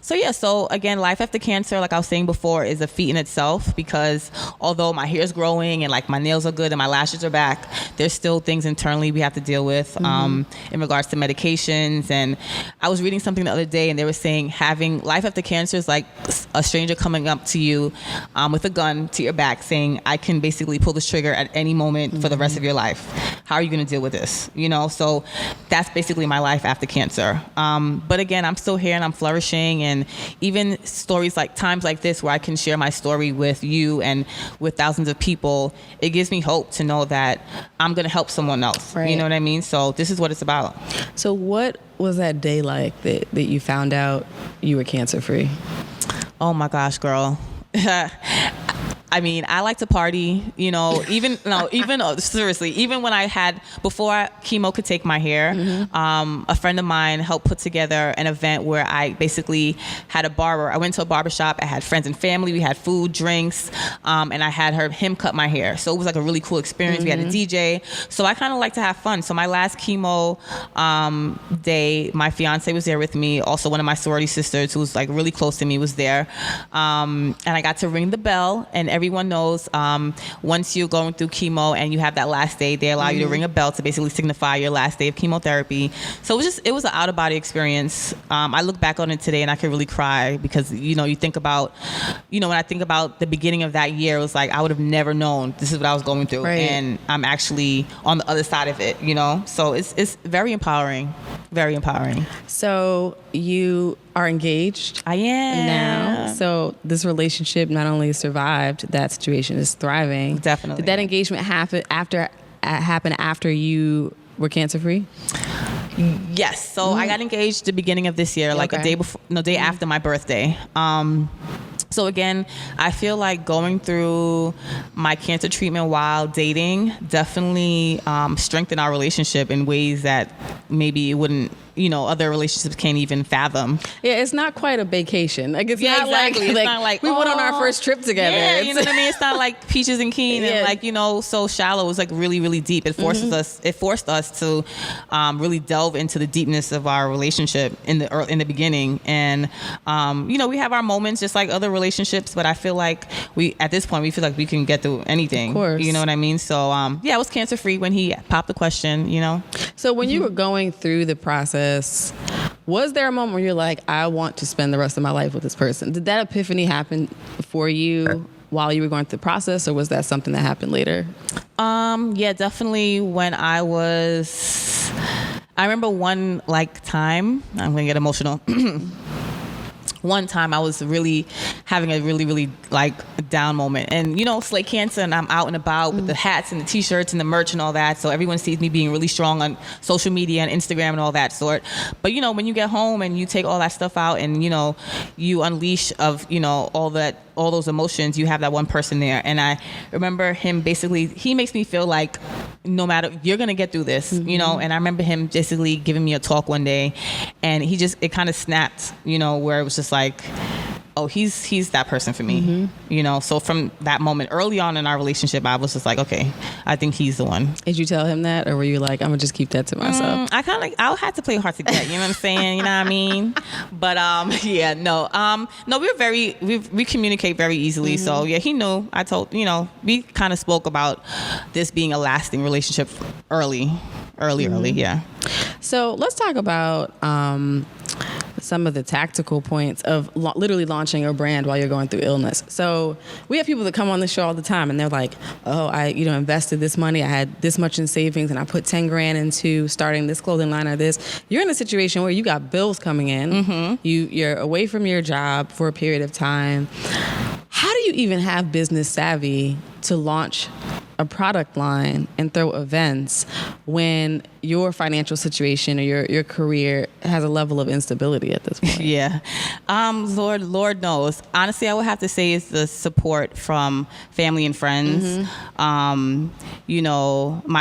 So again, life after cancer, like I was saying before, is a feat in itself, because although my hair is growing and like my nails are good and my lashes are back, there's still things internally we have to deal with in regards to medications. And I was reading something the other day, and they were saying having life after cancer is like a stranger coming up to you with a gun to your back saying, I can basically pull this trigger at any moment for the rest of your life. How are you going to deal with this? You know, so that's basically my life after cancer. But again, I'm still here and I'm flourishing. And even times like this, where I can share my story with you and with thousands of people, it gives me hope to know that I'm going to help someone else. Right. You know what I mean? So this is what it's about. So what was that day like that you found out you were cancer free? Oh my gosh, girl. I mean, I like to party, you know, seriously, even when before chemo could take my hair, a friend of mine helped put together an event where I basically had a barber. I went to a barber shop. I had friends and family. We had food, drinks, and I had him cut my hair. So it was like a really cool experience. We had a DJ. So I kind of like to have fun. So my last chemo day, my fiance was there with me. Also, one of my sorority sisters, who was like really close to me, was there. And I got to ring the bell, and everyone knows once you're going through chemo and you have that last day, they allow you to ring a bell to basically signify your last day of chemotherapy. So it was an out of body experience. I look back on it today and I could really cry, because, you know, when I think about the beginning of that year, it was like I would have never known this is what I was going through. Right. And I'm actually on the other side of it, you know? So it's very empowering, very empowering. So you are engaged. I am now. So this relationship not only survived, that situation is thriving. Definitely. Did that engagement happen after you were cancer free? Yes. So I got engaged the beginning of this year, like a day after my birthday. So again, I feel like going through my cancer treatment while dating definitely strengthened our relationship in ways that maybe it wouldn't, you know, other relationships can't even fathom. Yeah, it's not quite a vacation. Like, it's not exactly. It's like, not like we went on our first trip together. Yeah, you know what I mean? It's not like Peaches and Keen and like, you know, so shallow. It's like really, really deep. It forced us to really delve into the deepness of our relationship in the beginning. And you know, we have our moments just like other relationships, but I feel like at this point we feel like we can get through anything. Of course. You know what I mean? So I was cancer free when he popped the question, you know. So when you were going through the process, was there a moment where you're like, I want to spend the rest of my life with this person? Did that epiphany happen for you while you were going through the process, or was that something that happened later? Yeah, definitely when I was I remember one time, I'm gonna get emotional. One time I was really having a really down moment, and Slay Cancer, and I'm out and about with the hats and the t-shirts and the merch and all that, so everyone sees me being really strong on social media and Instagram and all that sort. But when you get home and you take all that stuff out and you unleash of all those emotions, you have that one person there. And I remember him basically, he makes me feel like no matter, you're gonna get through this, and I remember him basically giving me a talk one day, and it kind of snapped, where it was just like, oh, he's that person for me, so from that moment early on in our relationship, I was just like, okay, I think he's the one. Did you tell him that, or were you like, I'm gonna just keep that to myself? I had to play hard to get, you know what I'm saying? You know what I mean? But no, we communicate very easily. So yeah, he knew. I told, we kind of spoke about this being a lasting relationship early, yeah. So let's talk about some of the tactical points of literally launching a brand while you're going through illness. So we have people that come on the show all the time, and they're like, oh, I invested this money, I had this much in savings, and I put 10 grand into starting this clothing line or this. You're in a situation where you got bills coming in, you're away from your job for a period of time. How do you even have business savvy to launch a product line and throw events when your financial situation or your career has a level of instability at this point? Yeah. Lord knows. Honestly, I would have to say it's the support from family and friends. My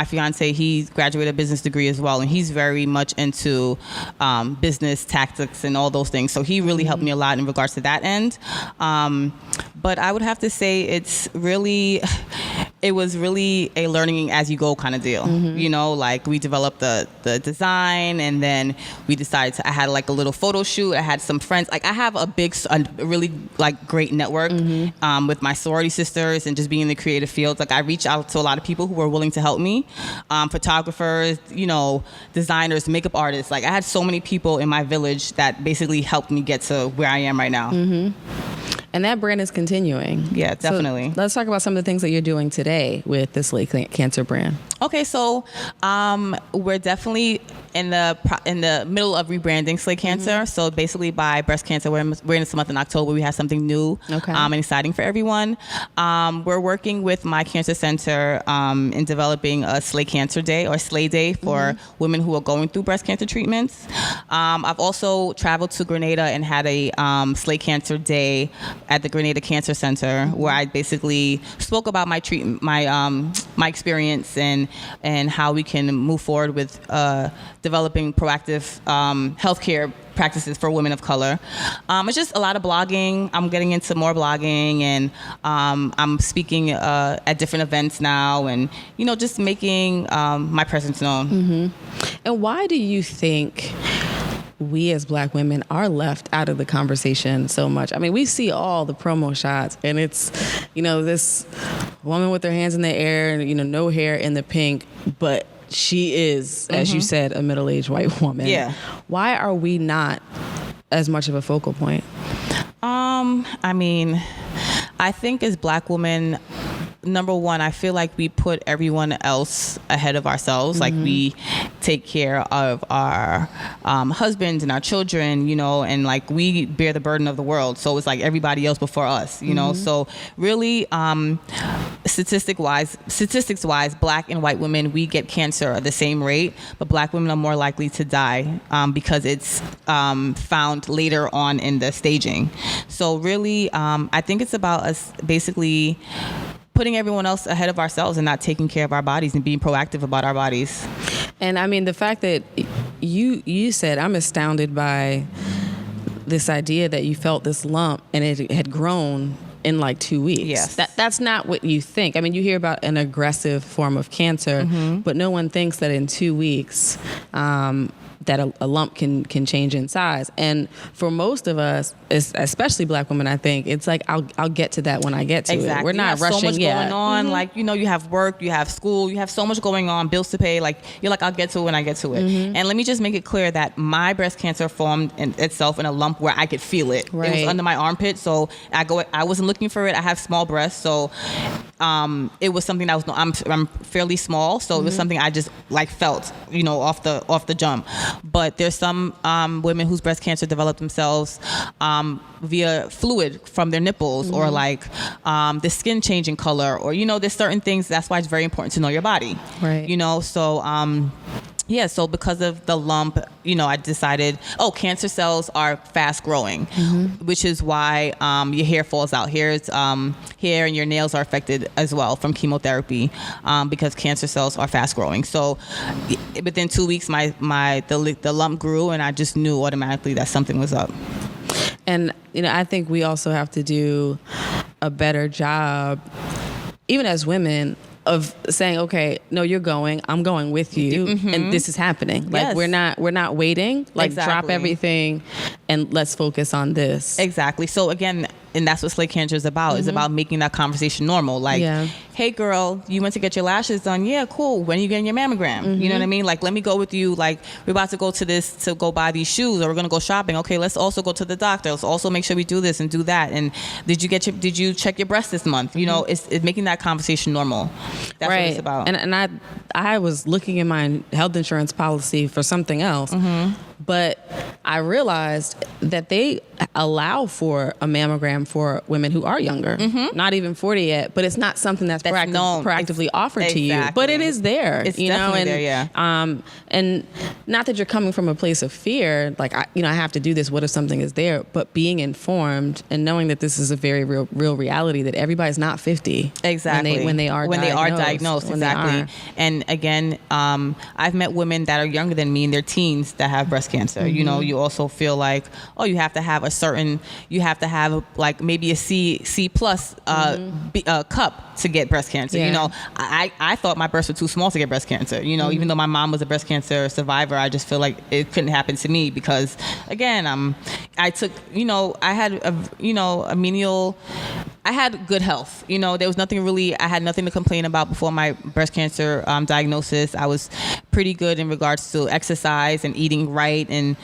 fiance, he graduated a business degree as well, and he's very much into business tactics and all those things. So he really helped me a lot in regards to that end. But I would have to say it was really a learning as you go kind of deal. We developed the design, and then we decided I had like a little photo shoot. I had some friends. Like I have a really like great network with my sorority sisters, and just being in the creative fields. Like I reached out to a lot of people who were willing to help me, photographers, designers, makeup artists. Like I had so many people in my village that basically helped me get to where I am right now. And that brand is continuing. Yeah, definitely. So let's talk about some of the things that you're doing today with the Slay Cancer brand. Okay, so we're definitely in the middle of rebranding Slay Cancer. So basically, by breast cancer, we're in this month in October. We have something new and exciting for everyone. We're working with my cancer center in developing a Slay Cancer Day or Slay Day for women who are going through breast cancer treatments. I've also traveled to Grenada and had a Slay Cancer Day at the Grenada Cancer Center, where I basically spoke about my treatment, my experience, and how we can move forward with developing proactive healthcare practices for women of color. It's just a lot of blogging. I'm getting into more blogging, and I'm speaking at different events now, and just making my presence known. And why do you think we as Black women are left out of the conversation so much? I mean, we see all the promo shots, and it's, this woman with her hands in the air and, no hair in the pink, but she is, as you said, a middle-aged white woman. Yeah. Why are we not as much of a focal point? I mean, I think as Black women, number one, I feel like we put everyone else ahead of ourselves. Like we take care of our husbands and our children, and like we bear the burden of the world. So it's like everybody else before us, So really, statistics wise, Black and white women, we get cancer at the same rate, but Black women are more likely to die because it's found later on in the staging. So really, I think it's about us basically putting everyone else ahead of ourselves and not taking care of our bodies and being proactive about our bodies. And I mean, the fact that you said, I'm astounded by this idea that you felt this lump and it had grown in like 2 weeks. Yes. That's not what you think. I mean, you hear about an aggressive form of cancer, but no one thinks that in 2 weeks, that a lump can change in size. And for most of us, especially Black women, I think it's like I'll get to that when I get to it. We're not rushing. So much going on. Like, you know, you have work, you have school, you have so much going on, bills to pay. Like, you're like, I'll get to it when I get to it. And let me just make it clear that my breast cancer formed itself in a lump where I could feel it. Right. It was under my armpit, so I wasn't looking for it. I have small breasts, so it was something that I'm fairly small, so it was something I just like felt, you know, off the jump. But there's some women whose breast cancer developed themselves via fluid from their nipples, or like the skin changing color, or, you know, there's certain things. That's why it's very important to know your body. Right. You know, so so because of the lump, you know, I decided, cancer cells are fast growing, which is why your hair falls out. Hair and your nails are affected as well from chemotherapy, because cancer cells are fast growing. So within 2 weeks, the lump grew, and I just knew automatically that something was up. And, you know, I think we also have to do a better job, even as women, of saying, okay, no, you're going, I'm going with you, and this is happening. Like, we're not waiting. Like, drop everything and let's focus on this. Exactly. So again, and that's what Slay Cancer is about. It's about making that conversation normal. Like, hey girl, you went to get your lashes done. Yeah, cool. When are you getting your mammogram? You know what I mean? Like, let me go with you. Like, we're about to go to go buy these shoes, or we're going to go shopping. Okay, let's also go to the doctor. Let's also make sure we do this and do that. And did you check your breast this month? You know, it's making that conversation normal. That's what it's about. And I was looking in my health insurance policy for something else. But I realized that they allow for a mammogram for women who are younger, not even 40 yet, but it's not something that's proactively offered to you. But it is there. It's you know, definitely and, there, yeah. And not that you're coming from a place of fear, like, I have to do this, what if something is there? But being informed and knowing that this is a very real reality, that everybody's not 50. Exactly. When they are diagnosed. Exactly. And again, I've met women that are younger than me in their teens that have breast cancer. You know, you also feel like, you have to have like maybe a C plus cup to get breast cancer. You know, I thought my breasts were too small to get breast cancer. You know, even though my mom was a breast cancer survivor, I just feel like it couldn't happen to me because, again, I took, you know, I had I had good health. You know, there was nothing really, I had nothing to complain about before my breast cancer diagnosis. I was pretty good in regards to exercise and eating right and,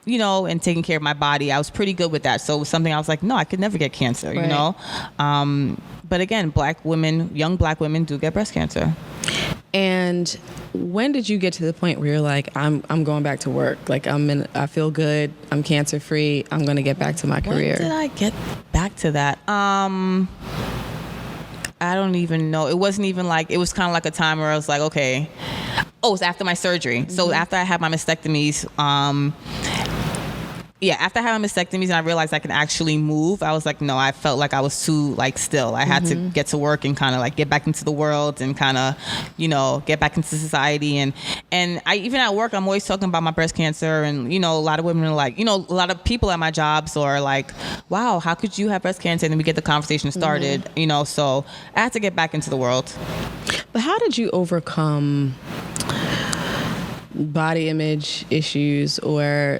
you know, and taking care of my body. I was pretty good with that. So it was something I was like, no, I could never get cancer, you know? But again, young black women do get breast cancer. And when did you get to the point where you're like, I'm going back to work? Like, I feel good. I'm cancer free. I'm going to get back to my career. When did I get back to that? I don't even know. It wasn't even like, it was kind of like a time where I was like, okay. It was after my surgery. So after I had my mastectomies, after I had my mastectomies and I realized I could actually move, I was like, no, I felt like I was too like still. I had to get to work and kind of like get back into the world and kind of, you know, get back into society. And I, even at work, I'm always talking about my breast cancer. And, you know, a lot of women are like, you know, a lot of people at my jobs are like, wow, how could you have breast cancer? And then we get the conversation started, you know, so I had to get back into the world. But how did you overcome body image issues or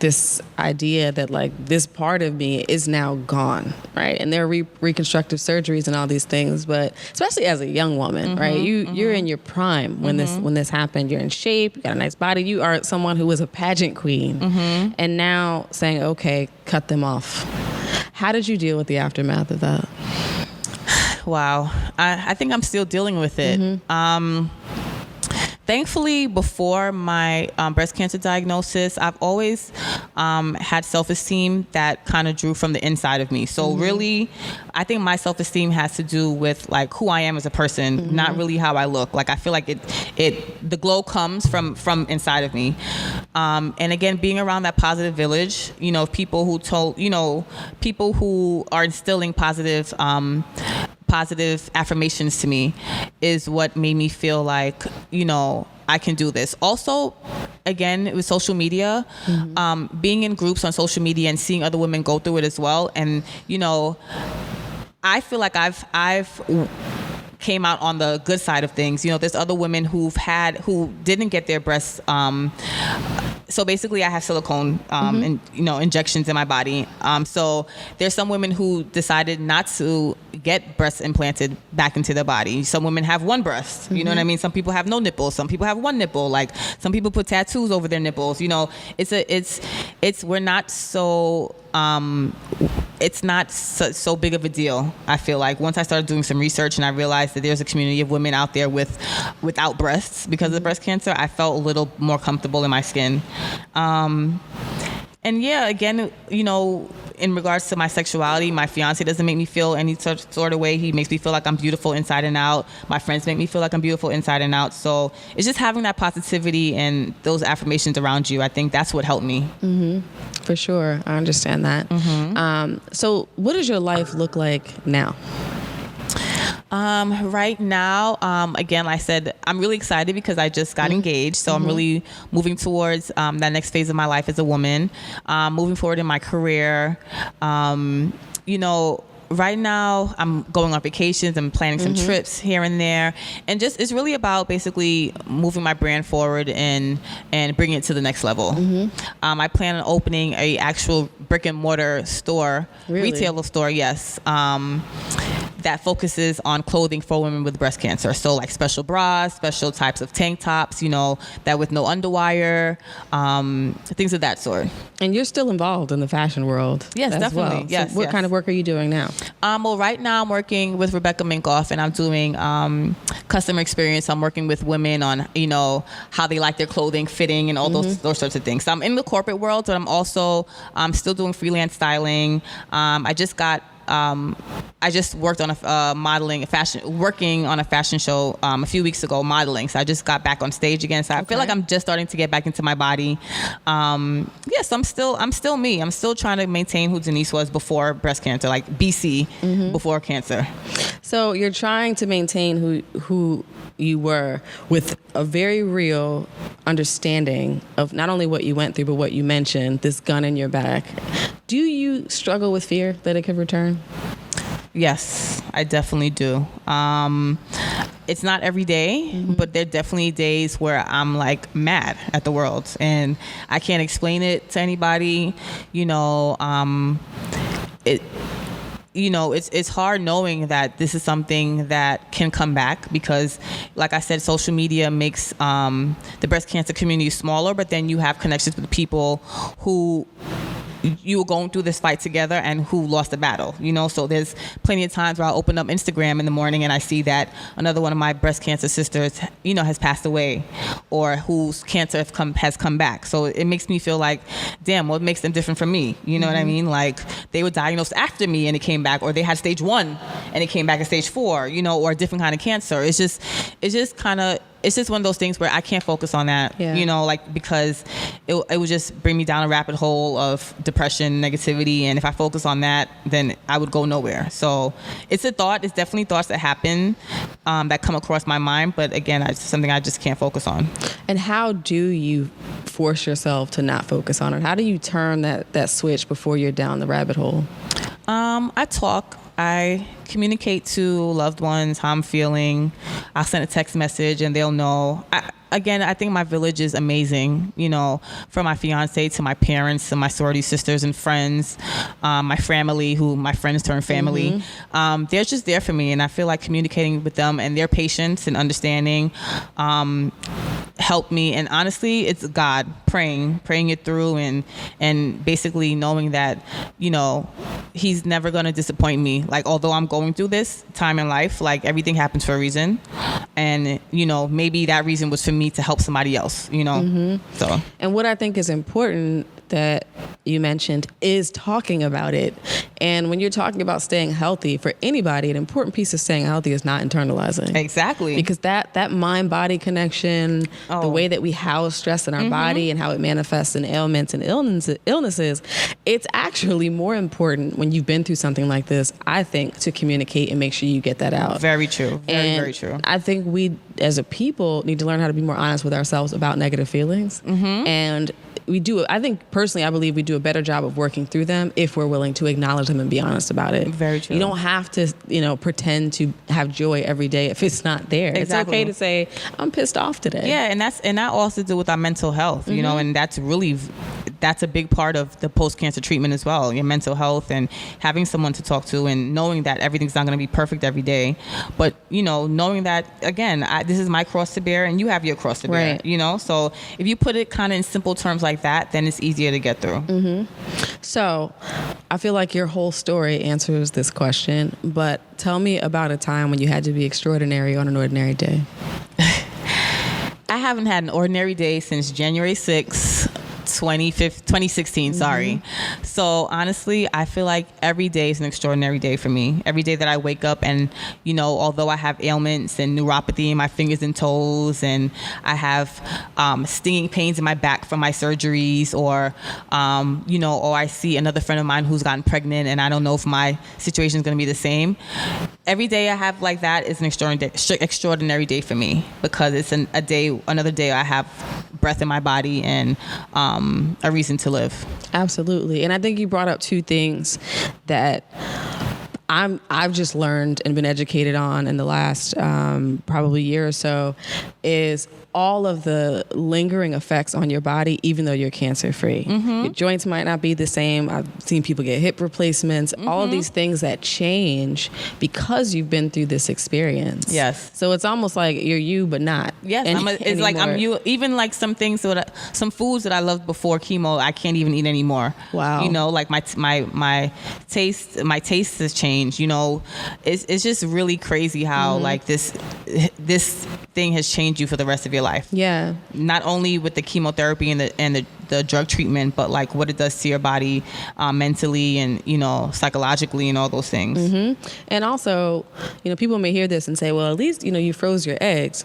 this idea that like this part of me is now gone, right? And there are reconstructive surgeries and all these things, but especially as a young woman, right? You're in your prime when this happened. You're in shape, you got a nice body. You are someone who was a pageant queen, and now saying, okay, cut them off. How did you deal with the aftermath of that? Wow, I think I'm still dealing with it. Thankfully, before my breast cancer diagnosis, I've always had self-esteem that kind of drew from the inside of me. So really, I think my self-esteem has to do with like who I am as a person, not really how I look. Like I feel like the glow comes from inside of me. And again, being around that positive village, you know, people who are instilling positive affirmations to me is what made me feel like, you know, I can do this. Also, again, with social media, being in groups on social media and seeing other women go through it as well. And, you know, I feel like I've came out on the good side of things. There's other women who didn't get their breasts. So basically, I have silicone and injections in my body. So there's some women who decided not to get breasts implanted back into their body. Some women have one breast. You know what I mean? Some people have no nipples. Some people have one nipple. Like some people put tattoos over their nipples. We're not so. It's not so big of a deal. I feel like once I started doing some research and I realized that there's a community of women out there without breasts because of breast cancer, I felt a little more comfortable in my skin. And yeah, again, in regards to my sexuality, my fiance doesn't make me feel any sort of way. He makes me feel like I'm beautiful inside and out. My friends make me feel like I'm beautiful inside and out. So it's just having that positivity and those affirmations around you. I think that's what helped me. Mm-hmm. For sure. I understand that. Mm-hmm. So what does your life look like now? Right now, again, like I said, I'm really excited because I just got engaged. So I'm really moving towards that next phase of my life as a woman, moving forward in my career. Right now, I'm going on vacations. I'm planning some trips here and there. And just it's really about basically moving my brand forward and bringing it to the next level. I plan on opening a actual brick and mortar store, retailer store, yes. That focuses on clothing for women with breast cancer. So like special bras, special types of tank tops, that with no underwire, things of that sort. And you're still involved in the fashion world. Yes, definitely. Well. Yes. So what kind of work are you doing now? Well, right now I'm working with Rebecca Minkoff and I'm doing customer experience. I'm working with women on, how they like their clothing fitting and all those sorts of things. So I'm in the corporate world, but I'm still doing freelance styling. I just worked on working on a fashion show a few weeks ago, modeling. So I just got back on stage again. So I feel like I'm just starting to get back into my body. Yes, I'm still me. I'm still trying to maintain who Deniece was before breast cancer, like BC, before cancer. So you're trying to maintain who you were with a very real understanding of not only what you went through, but what you mentioned, this gun in your back. Do you struggle with fear that it could return? Yes, I definitely do. It's not every day, but there are definitely days where I'm like mad at the world and I can't explain it to anybody. It's hard knowing that this is something that can come back because, like I said, social media makes the breast cancer community smaller, but then you have connections with people who you were going through this fight together and who lost the battle, So there's plenty of times where I'll open up Instagram in the morning and I see that another one of my breast cancer sisters, has passed away or whose cancer has come back. So it makes me feel like, damn, what makes them different from me? You know what I mean? Like they were diagnosed after me and it came back, or they had stage 1 and it came back at stage 4, or a different kind of cancer. It's just one of those things where I can't focus on that, because it would just bring me down a rabbit hole of depression, negativity. And if I focus on that, then I would go nowhere. So it's a thought. It's definitely thoughts that happen that come across my mind. But again, it's something I just can't focus on. And how do you force yourself to not focus on it? How do you turn that switch before you're down the rabbit hole? I talk. I communicate to loved ones how I'm feeling. I'll send a text message and they'll know. I think my village is amazing, from my fiance to my parents to my sorority sisters and friends, my family, who my friends turn family. They're just there for me. And I feel like communicating with them and their patience and understanding helped me. And honestly, it's God, praying it through and basically knowing that, He's never going to disappoint me. Like, although I'm going through this time in life, like everything happens for a reason. And, maybe that reason was for me to help somebody else, So. And what I think is important that you mentioned is talking about it. And when you're talking about staying healthy, for anybody, an important piece of staying healthy is not internalizing. Exactly. Because that mind-body connection, the way that we house stress in our body and how it manifests in ailments and illnesses, it's actually more important when you've been through something like this, I think, to communicate and make sure you get that out. Very true. Very true. I think we, as a people, need to learn how to be more honest with ourselves about negative feelings. And we do, I think personally, I believe we do a better job of working through them if we're willing to acknowledge them and be honest about it. Very true. You don't have to pretend to have joy every day if it's not there. Exactly. It's okay to say, I'm pissed off today. Yeah, and that also to do with our mental health, and that's a big part of the post-cancer treatment as well, your mental health and having someone to talk to and knowing that everything's not going to be perfect every day. But, knowing that, again, this is my cross to bear and you have your cross to bear, right. So if you put it kind of in simple terms like that, then it's easier to get through. Mm-hmm. So I feel like your whole story answers this question, but tell me about a time when you had to be extraordinary on an ordinary day. I haven't had an ordinary day since January 6th. 2016, sorry. So honestly, I feel like every day is an extraordinary day for me. Every day that I wake up and, although I have ailments and neuropathy in my fingers and toes, and I have stinging pains in my back from my surgeries, or I see another friend of mine who's gotten pregnant and I don't know if my situation is going to be the same. Every day I have like that is an extraordinary day for me, because it's another day I have breath in my body and a reason to live. Absolutely. And I think you brought up two things that I've just learned and been educated on in the last probably year or so, is all of the lingering effects on your body, even though you're cancer free. Mm-hmm. Your joints might not be the same. I've seen people get hip replacements, all of these things that change because you've been through this experience. Yes. So it's almost like you're you, but not. Yes. It's like I'm you. Even like some things, some foods that I loved before chemo, I can't even eat anymore. Wow. Like my taste has changed. It's just really crazy how like this thing has changed you for the rest of your life. Yeah. Not only with the chemotherapy and the drug treatment, but like what it does to your body mentally and psychologically and all those things. Mm-hmm. And also, people may hear this and say, well, at least you froze your eggs,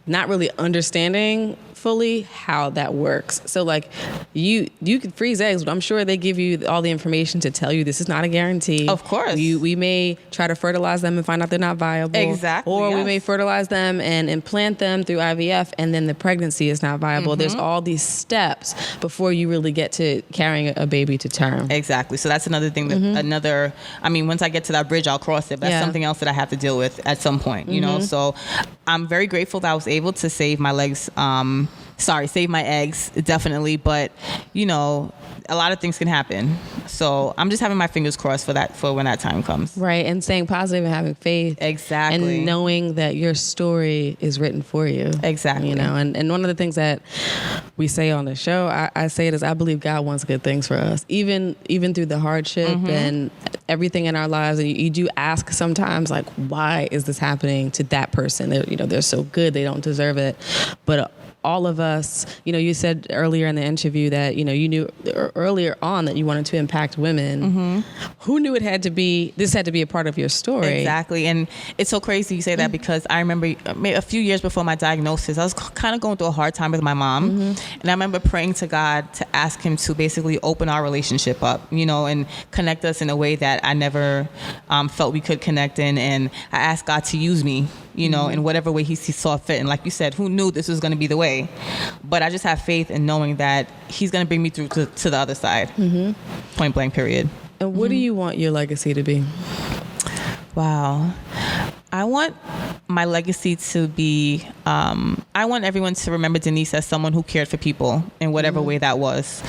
not really understanding fully how that works. So like you could freeze eggs, but I'm sure they give you all the information to tell you this is not a guarantee. Of course. We may try to fertilize them and find out they're not viable. Exactly. Or yes. we may fertilize them and implant them through IVF, and then the pregnancy is not viable. Mm-hmm. There's all these steps before you really get to carrying a baby to term. Exactly. So that's another thing that once I get to that bridge, I'll cross it. But that's something else that I have to deal with at some point, So I'm very grateful that I was able to save my legs. Save my eggs, definitely. But, a lot of things can happen. So I'm just having my fingers crossed for when that time comes. Right. And staying positive and having faith. Exactly. And knowing that your story is written for you. Exactly. And one of the things that we say on the show, I say it is, I believe God wants good things for us, even through the hardship and everything in our lives. And you do ask sometimes, like, why is this happening to that person? They're so good, they don't deserve it. But all of us, you said earlier in the interview that, you knew earlier on that you wanted to impact women. Mm-hmm. Who knew this had to be a part of your story? Exactly. And it's so crazy you say that, because I remember a few years before my diagnosis, I was kind of going through a hard time with my mom. Mm-hmm. And I remember praying to God to ask him to basically open our relationship up, and connect us in a way that I never felt we could connect in. And I asked God to use me, in whatever way he saw fit. And like you said, who knew this was going to be the way? But I just have faith in knowing that he's going to bring me through to the other side. Mm-hmm. Point blank, period. And what do you want your legacy to be? Wow. I want my legacy to be, I want everyone to remember Deniece as someone who cared for people in whatever way that was.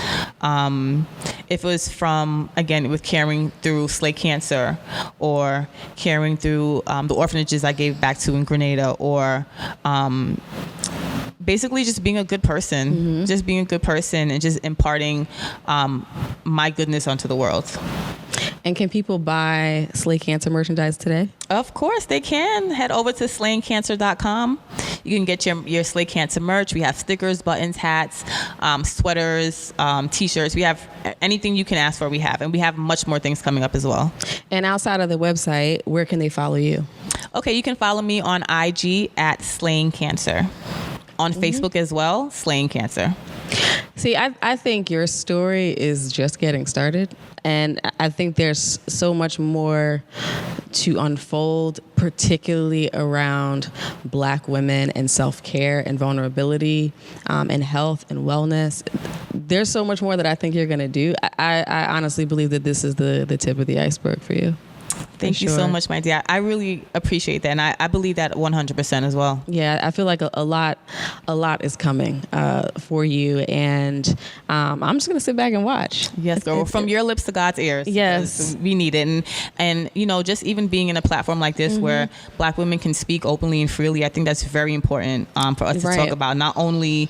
If it was with caring through Slay Cancer, or caring through the orphanages I gave back to in Grenada, or basically just being a good person, and just imparting my goodness onto the world. And can people buy Slay Cancer merchandise today? Of course they can. Head over to slayingcancer.com. You can get your Slay Cancer merch. We have stickers, buttons, hats, sweaters, t-shirts. We have anything you can ask for, we have. And we have much more things coming up as well. And outside of the website, where can they follow you? Okay, you can follow me on IG at Slaying Cancer. On Facebook as well, Slaying Cancer. See, I think your story is just getting started. And I think there's so much more to unfold, particularly around Black women and self-care and vulnerability and health and wellness. There's so much more that I think you're going to do. I honestly believe that this is the tip of the iceberg for you. Thank you so much, my dear. I really appreciate that, and I believe that 100% as well. Yeah, I feel like a lot is coming for you, and I'm just gonna sit back and watch. Yes, girl. From your lips to God's ears. Yes, we need it, and you know, just even being in a platform like this where Black women can speak openly and freely, I think that's very important for us to talk about. Not only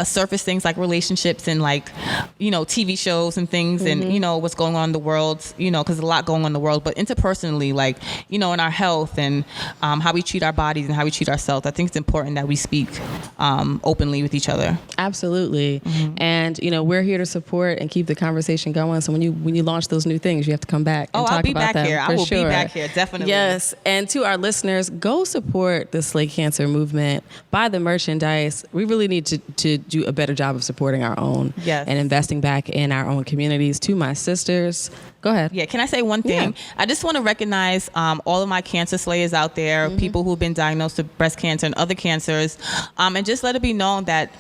surface things like relationships and like, you know, TV shows and things, and you know what's going on in the world, you know, because there's a lot going on in the world, but interpersonally, like, you know, in our health and how we treat our bodies and how we treat ourselves. I think it's important that we speak openly with each other. Absolutely. And you know, we're here to support and keep the conversation going. So when you launch those new things, you have to come back and talk about them. I will be back here, definitely. Yes. And to our listeners, go support the Slay Cancer movement. Buy the merchandise. We really need to do a better job of supporting our own and investing back in our own communities. To my sisters, go ahead. Yeah, can I say one thing? Yeah. I just want to recognize all of my cancer slayers out there, people who've been diagnosed with breast cancer and other cancers, and just let it be known that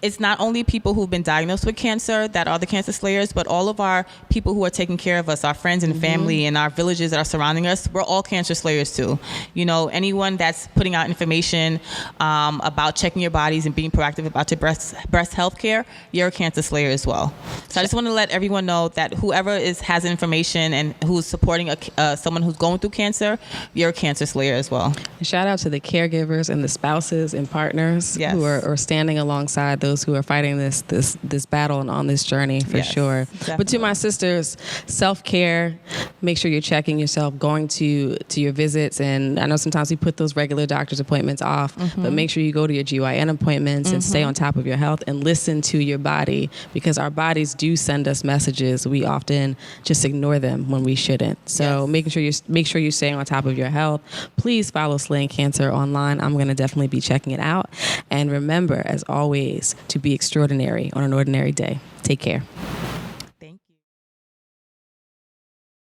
it's not only people who've been diagnosed with cancer that are the cancer slayers, but all of our people who are taking care of us, our friends and family and our villages that are surrounding us, we're all cancer slayers too. You know, anyone that's putting out information about checking your bodies and being proactive about your breast health care, you're a cancer slayer as well. So I just want to let everyone know that whoever has information and who's supporting someone who's going through cancer, you're a cancer slayer as well. Shout out to the caregivers and the spouses and partners who are standing alongside those who are fighting this battle and on this journey for sure. Definitely. But to my sisters, self-care, make sure you're checking yourself, going to your visits. And I know sometimes we put those regular doctor's appointments off, but make sure you go to your GYN appointments and stay on top of your health and listen to your body, because our bodies do send us messages. We often just ignore them when we shouldn't. So make sure you stay on top of your health. Please follow Slaying Cancer online. I'm going to definitely be checking it out. And remember, as always, to be extraordinary on an ordinary day. Take care.